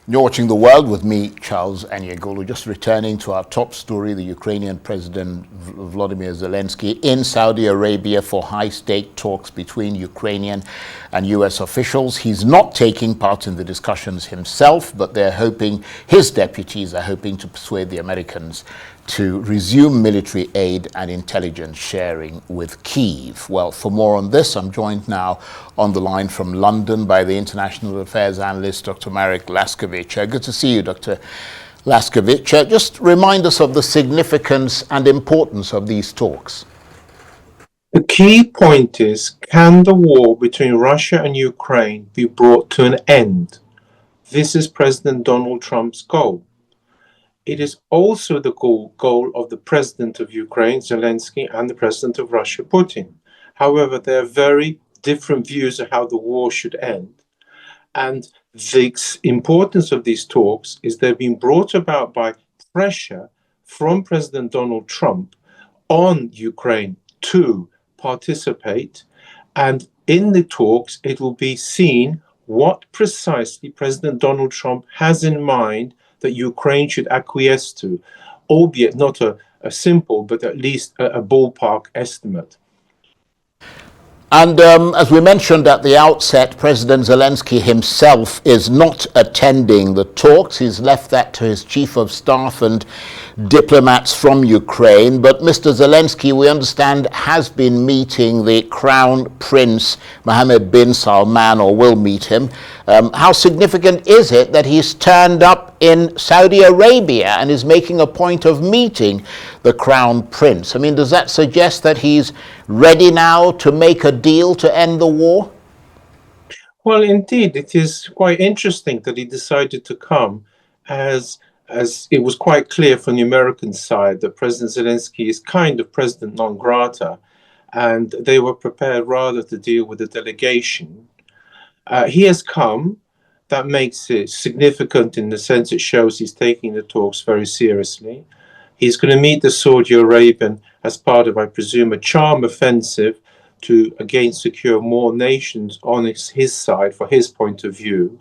You're watching The World with me, Charles Anyagolu. Just returning to our top story, the Ukrainian President Volodymyr Zelensky in Saudi Arabia for high-stake talks between Ukrainian and U.S. officials. He's not taking part in the discussions himself, but his deputies are hoping to persuade the Americans to resume military aid and intelligence sharing with Kyiv. Well, for more on this, I'm joined now on the line from London by the international affairs analyst, Dr. Marek Laskiewicz. Good to see you, Dr. Laskiewicz. Just remind us of the significance and importance of these talks. The key point is, can the war between Russia and Ukraine be brought to an end? This is President Donald Trump's goal. It is also the goal of the president of Ukraine, Zelensky, and the president of Russia, Putin. However, there are very different views of how the war should end. And the importance of these talks is they've been brought about by pressure from President Donald Trump on Ukraine to participate. And in the talks, it will be seen what precisely President Donald Trump has in mind that Ukraine should acquiesce to, albeit not a simple, but at least a ballpark estimate. And as we mentioned at the outset, President Zelensky himself is not attending the talks. He's left that to his chief of staff and diplomats from Ukraine. But Mr. Zelensky, we understand, has been meeting the Crown Prince Mohammed bin Salman, or will meet him. How significant is it that he's turned up in Saudi Arabia and is making a point of meeting the Crown Prince? I mean, does that suggest that he's ready now to make a deal to end the war? Well, indeed, it is quite interesting that he decided to come, as it was quite clear from the American side that President Zelensky is kind of president non grata, and they were prepared rather to deal with the delegation. He has come. That makes it significant in the sense it shows he's taking the talks very seriously. He's going to meet the Saudi Arabian as part of, I presume, a charm offensive to again secure more nations on his side for his point of view.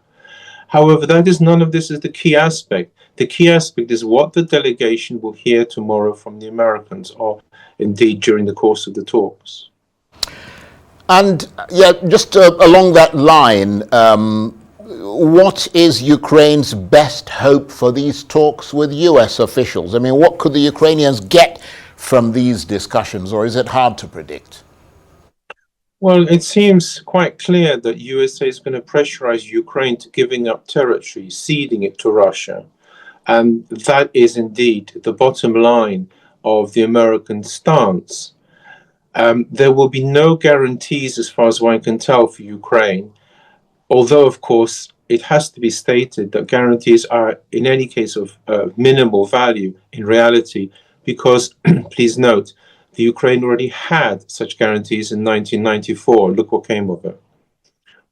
However, none of this is the key aspect. The key aspect is what the delegation will hear tomorrow from the Americans, or indeed during the course of the talks. And just along that line, what is Ukraine's best hope for these talks with U.S. officials? I mean, what could the Ukrainians get from these discussions, or is it hard to predict? Well, it seems quite clear that USA is going to pressurize Ukraine to giving up territory, ceding it to Russia. And that is indeed the bottom line of the American stance. There will be no guarantees, as far as one can tell, for Ukraine, although, of course, it has to be stated that guarantees are, in any case, of minimal value in reality, because, please note, the Ukraine already had such guarantees in 1994. Look what came of it.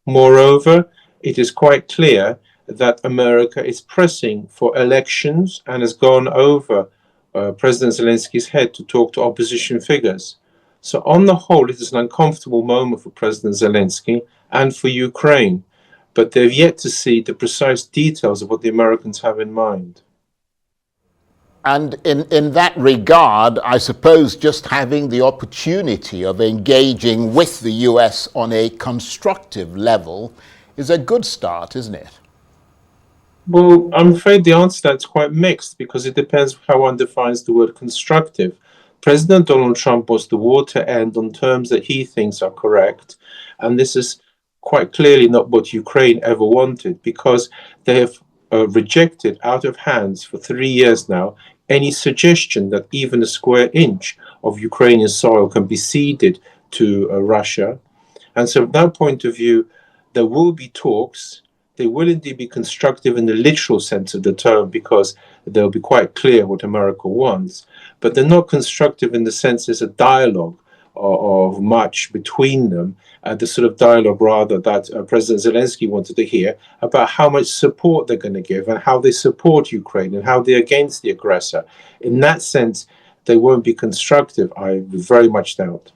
Moreover, it is quite clear that America is pressing for elections and has gone over President Zelensky's head to talk to opposition figures. So on the whole, it is an uncomfortable moment for President Zelensky and for Ukraine, but they've yet to see the precise details of what the Americans have in mind. And in that regard, I suppose just having the opportunity of engaging with the US on a constructive level is a good start, isn't it? Well, I'm afraid the answer to that's quite mixed, because it depends how one defines the word constructive. President Donald Trump wants the war to end on terms that he thinks are correct, and this is quite clearly not what Ukraine ever wanted, because they have rejected out of hands for 3 years now any suggestion that even a square inch of Ukrainian soil can be ceded to Russia. And so from that point of view, there will be talks. They will indeed be constructive in the literal sense of the term, because they'll be quite clear what America wants. But they're not constructive in the sense there's a dialogue of much between them, the sort of dialogue rather that President Zelensky wanted to hear about how much support they're going to give and how they support Ukraine and how they're against the aggressor. In that sense, they won't be constructive, I very much doubt.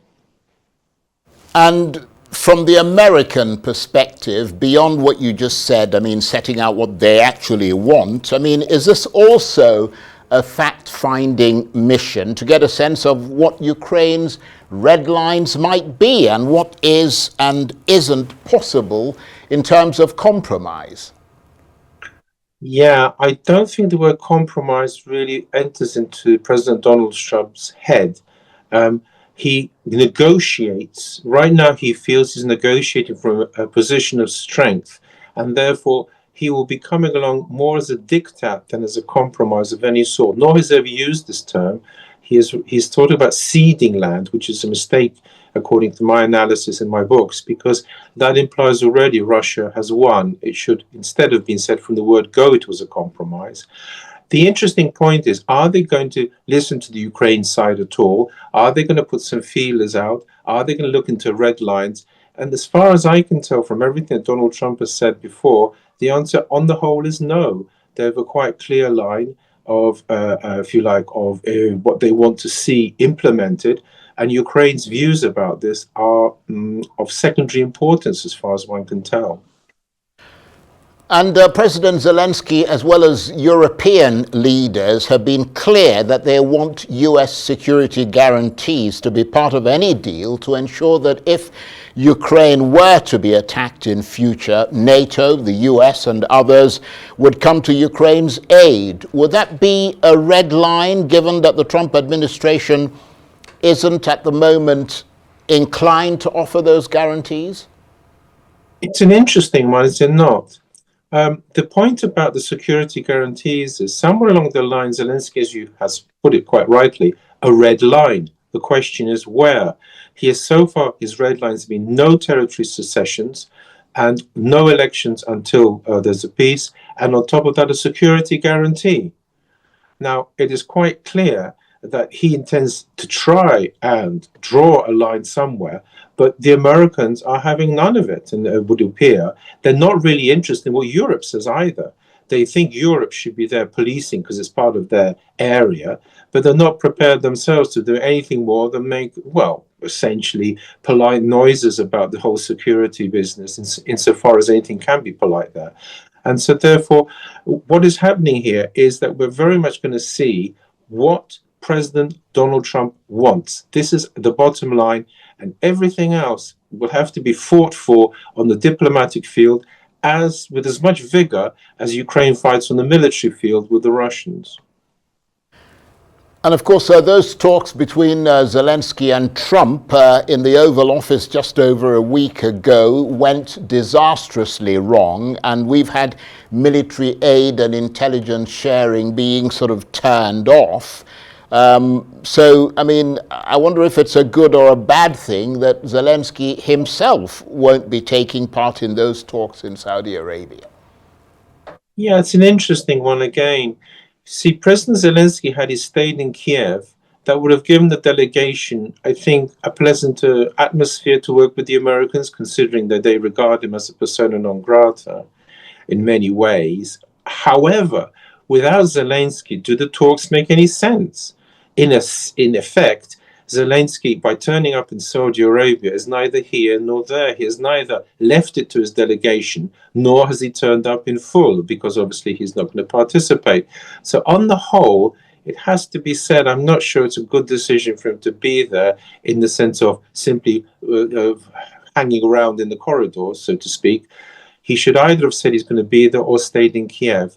And from the American perspective, beyond what you just said, I mean, setting out what they actually want, I mean, is this also a fact-finding mission to get a sense of what Ukraine's red lines might be and what is and isn't possible in terms of compromise? Yeah, I don't think the word compromise really enters into President Donald Trump's head. He negotiates. Right now, he feels he's negotiating from a position of strength, and therefore he will be coming along more as a diktat than as a compromise of any sort. Nor has he ever used this term. He's talked about ceding land, which is a mistake according to my analysis in my books, because that implies already Russia has won. It should, instead of being said from the word go, it was a compromise. The interesting point is, are they going to listen to the Ukraine side at all? Are they going to put some feelers out? Are they going to look into red lines? And as far as I can tell from everything that Donald Trump has said before, the answer on the whole is no. They have a quite clear line of, if you like, of what they want to see implemented. And Ukraine's views about this are of secondary importance as far as one can tell. And President Zelensky, as well as European leaders, have been clear that they want US security guarantees to be part of any deal to ensure that if Ukraine were to be attacked in future, NATO, the US and others would come to Ukraine's aid. Would that be a red line, given that the Trump administration isn't at the moment inclined to offer those guarantees? It's an interesting one, is it not? The point about the security guarantees is somewhere along the line, Zelensky, as you has put it quite rightly, a red line. The question is where. He has so far, his red lines have been no territory secessions and no elections until there's a peace, and on top of that, a security guarantee. Now, it is quite clear that he intends to try and draw a line somewhere, but the Americans are having none of it, and it would appear they're not really interested in what Europe says either. They think Europe should be there policing because it's part of their area, but they're not prepared themselves to do anything more than make, well, essentially polite noises about the whole security business, insofar as anything can be polite there. And so therefore, what is happening here is that we're very much going to see what President Donald Trump wants. This is the bottom line, and everything else will have to be fought for on the diplomatic field with as much vigor as Ukraine fights on the military field with the Russians. And of course, those talks between Zelensky and Trump in the Oval Office just over a week ago went disastrously wrong, and we've had military aid and intelligence sharing being sort of turned off. So, I mean, I wonder if it's a good or a bad thing that Zelensky himself won't be taking part in those talks in Saudi Arabia. Yeah, it's an interesting one again. See, President Zelensky, had he stayed in Kiev, that would have given the delegation, I think, a pleasant atmosphere to work with the Americans, considering that they regard him as a persona non grata in many ways. However, without Zelensky, do the talks make any sense? In effect, Zelensky, by turning up in Saudi Arabia, is neither here nor there. He has neither left it to his delegation, nor has he turned up in full, because obviously he's not going to participate. So on the whole, it has to be said, I'm not sure it's a good decision for him to be there in the sense of simply hanging around in the corridors, so to speak. He should either have said he's going to be there or stayed in Kiev.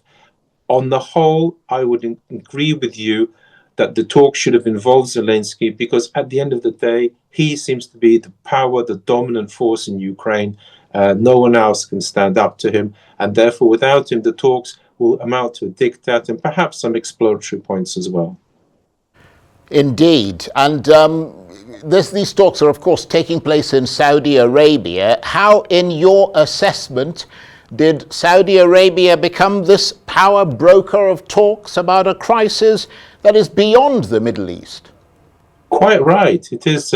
On the whole, I would agree with you that the talk should have involved Zelensky, because at the end of the day, he seems to be the power, the dominant force in Ukraine. No one else can stand up to him. And therefore, without him, the talks will amount to a diktat and perhaps some exploratory points as well. Indeed. And these talks are, of course, taking place in Saudi Arabia. How, in your assessment, did Saudi Arabia become this power broker of talks about a crisis that is beyond the Middle East? Quite right. It is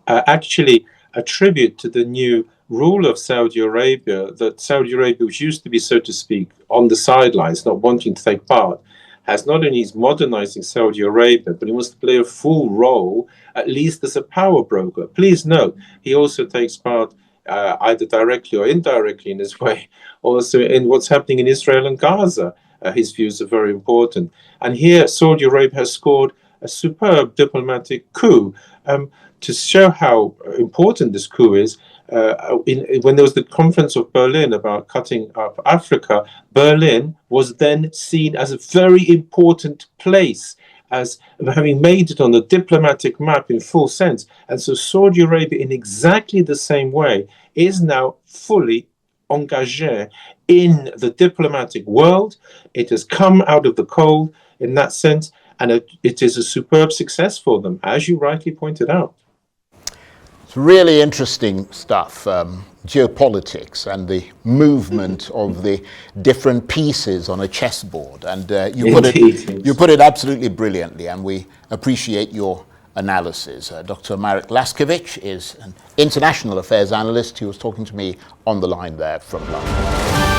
actually a tribute to the new rule of Saudi Arabia, that Saudi Arabia, which used to be, so to speak, on the sidelines, not wanting to take part, has not only is modernizing Saudi Arabia, but he wants to play a full role, at least as a power broker. Please note, he also takes part either directly or indirectly in his way, also in what's happening in Israel and Gaza. His views are very important. And here, Saudi Arabia has scored a superb diplomatic coup. To show how important this coup is, when there was the conference of Berlin about cutting up Africa, Berlin was then seen as a very important place, as having made it on the diplomatic map in full sense. And so Saudi Arabia, in exactly the same way, is now fully engagé in the diplomatic world. It has come out of the cold in that sense, and it is a superb success for them, as you rightly pointed out. It's really interesting stuff, geopolitics and the movement of the different pieces on a chessboard. And you put it absolutely brilliantly, and we appreciate your analysis. Dr. Marek Laskiewicz is an international affairs analyst. He was talking to me on the line there from London.